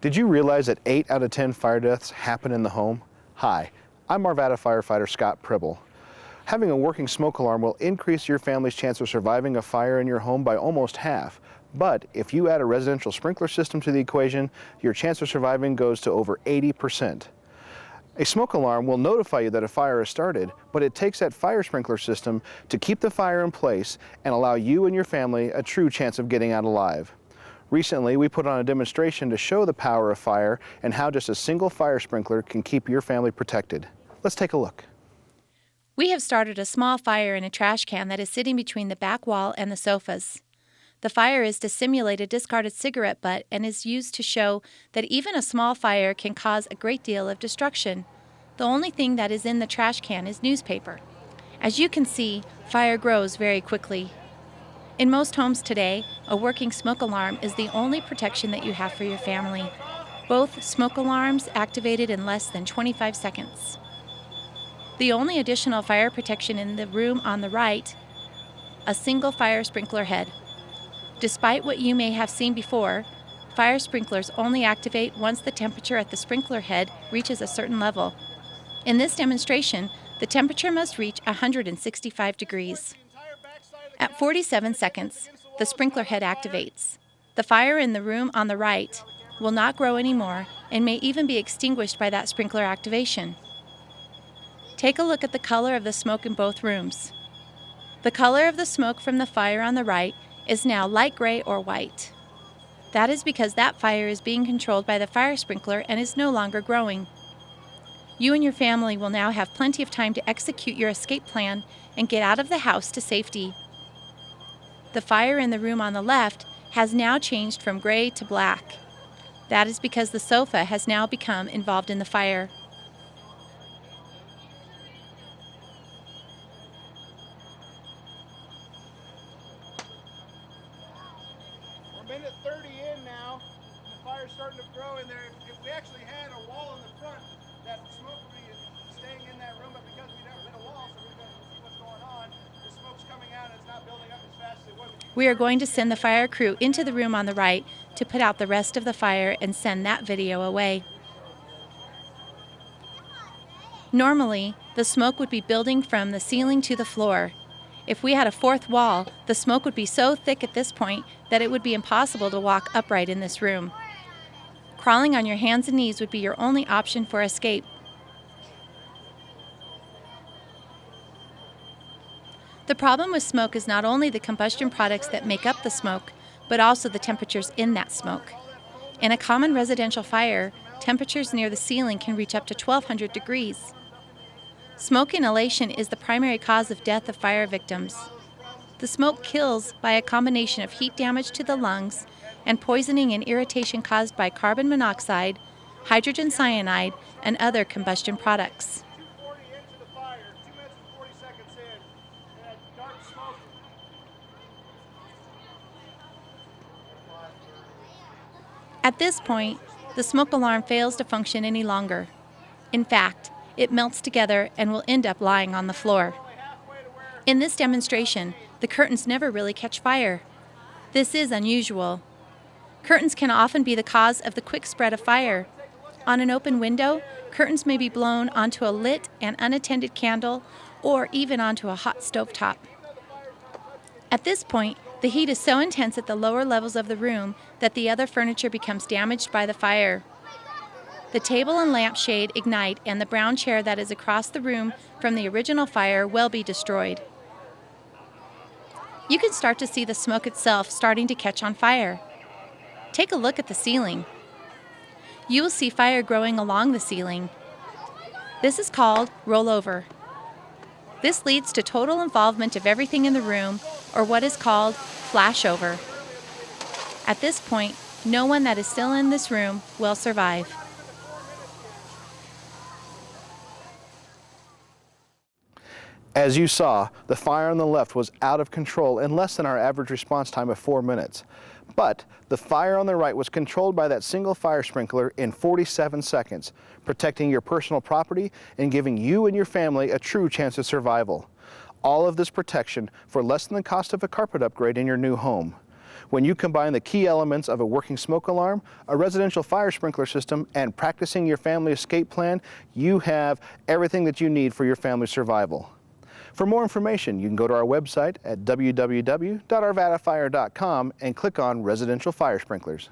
Did you realize that 8 out of 10 fire deaths happen in the home? Hi, I'm Arvada firefighter Scott Pribble. Having a working smoke alarm will increase your family's chance of surviving a fire in your home by almost half. But if you add a residential sprinkler system to the equation, your chance of surviving goes to over 80%. A smoke alarm will notify you that a fire has started, but it takes that fire sprinkler system to keep the fire in place and allow you and your family a true chance of getting out alive. Recently, we put on a demonstration to show the power of fire and how just a single fire sprinkler can keep your family protected. Let's take a look. We have started a small fire in a trash can that is sitting between the back wall and the sofas. The fire is to simulate a discarded cigarette butt and is used to show that even a small fire can cause a great deal of destruction. The only thing that is in the trash can is newspaper. As you can see, fire grows very quickly. In most homes today, a working smoke alarm is the only protection that you have for your family. Both smoke alarms activated in less than 25 seconds. The only additional fire protection in the room on the right, a single fire sprinkler head. Despite what you may have seen before, fire sprinklers only activate once the temperature at the sprinkler head reaches a certain level. In this demonstration, the temperature must reach 165 degrees. At 47 seconds, the sprinkler head activates. The fire in the room on the right will not grow anymore and may even be extinguished by that sprinkler activation. Take a look at the color of the smoke in both rooms. The color of the smoke from the fire on the right is now light gray or white. That is because that fire is being controlled by the fire sprinkler and is no longer growing. You and your family will now have plenty of time to execute your escape plan and get out of the house to safety. The fire in the room on the left has now changed from gray to black. That is because the sofa has now become involved in the fire. We're minute 30 in now, and the fire's starting to grow in there. If we actually had a wall in the front, that smoke would be staying in that room, but because we never hit a wall, so we're going to see what's going on. The smoke's coming out and it's not building up as fast as it would. We are going to send the fire crew into the room on the right to put out the rest of the fire and send that video away. Normally, the smoke would be building from the ceiling to the floor. If we had a fourth wall, the smoke would be so thick at this point that it would be impossible to walk upright in this room. Crawling on your hands and knees would be your only option for escape. The problem with smoke is not only the combustion products that make up the smoke, but also the temperatures in that smoke. In a common residential fire, temperatures near the ceiling can reach up to 1,200 degrees. Smoke inhalation is the primary cause of death of fire victims. The smoke kills by a combination of heat damage to the lungs and poisoning and irritation caused by carbon monoxide, hydrogen cyanide, and other combustion products. At this point, the smoke alarm fails to function any longer. In fact, it melts together and will end up lying on the floor. In this demonstration, the curtains never really catch fire. This is unusual. Curtains can often be the cause of the quick spread of fire. On an open window, curtains may be blown onto a lit and unattended candle or even onto a hot stovetop. At this point, the heat is so intense at the lower levels of the room that the other furniture becomes damaged by the fire. The table and lampshade ignite and the brown chair that is across the room from the original fire will be destroyed. You can start to see the smoke itself starting to catch on fire. Take a look at the ceiling. You will see fire growing along the ceiling. This is called rollover. This leads to total involvement of everything in the room, or what is called flashover. At this point, no one that is still in this room will survive. As you saw, the fire on the left was out of control in less than our average response time of 4 minutes. But the fire on the right was controlled by that single fire sprinkler in 47 seconds, protecting your personal property and giving you and your family a true chance of survival. All of this protection for less than the cost of a carpet upgrade in your new home. When you combine the key elements of a working smoke alarm, a residential fire sprinkler system, and practicing your family escape plan, you have everything that you need for your family's survival. For more information, you can go to our website at www.arvadafire.com and click on Residential Fire Sprinklers.